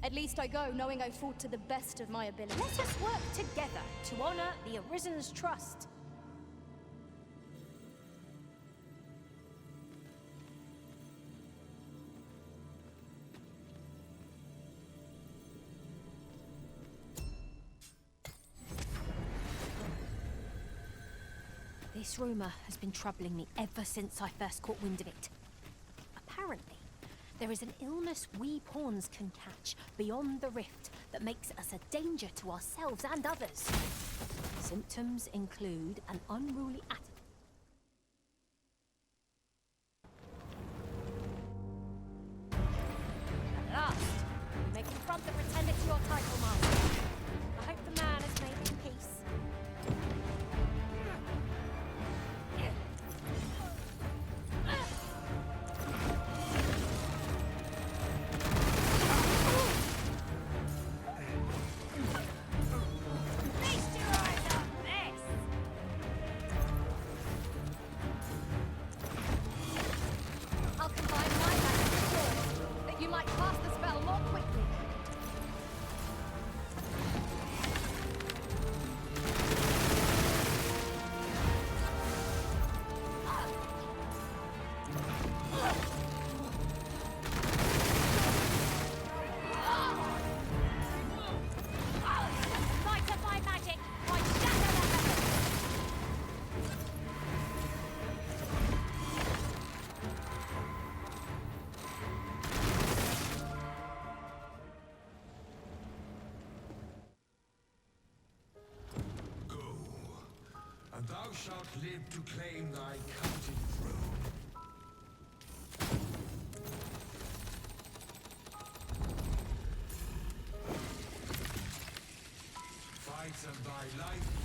At least I go knowing I fought to the best of my ability. Let us work together to honor the Arisen's trust. This rumor has been troubling me ever since I first caught wind of it. Apparently, there is an illness we pawns can catch beyond the rift that makes us a danger to ourselves and others. Symptoms include an unruly attitude. At last, you may confront the pretender to your title, Master. I hope the man has made in peace. Thou shalt live to claim thy counting throne. Fight and thy life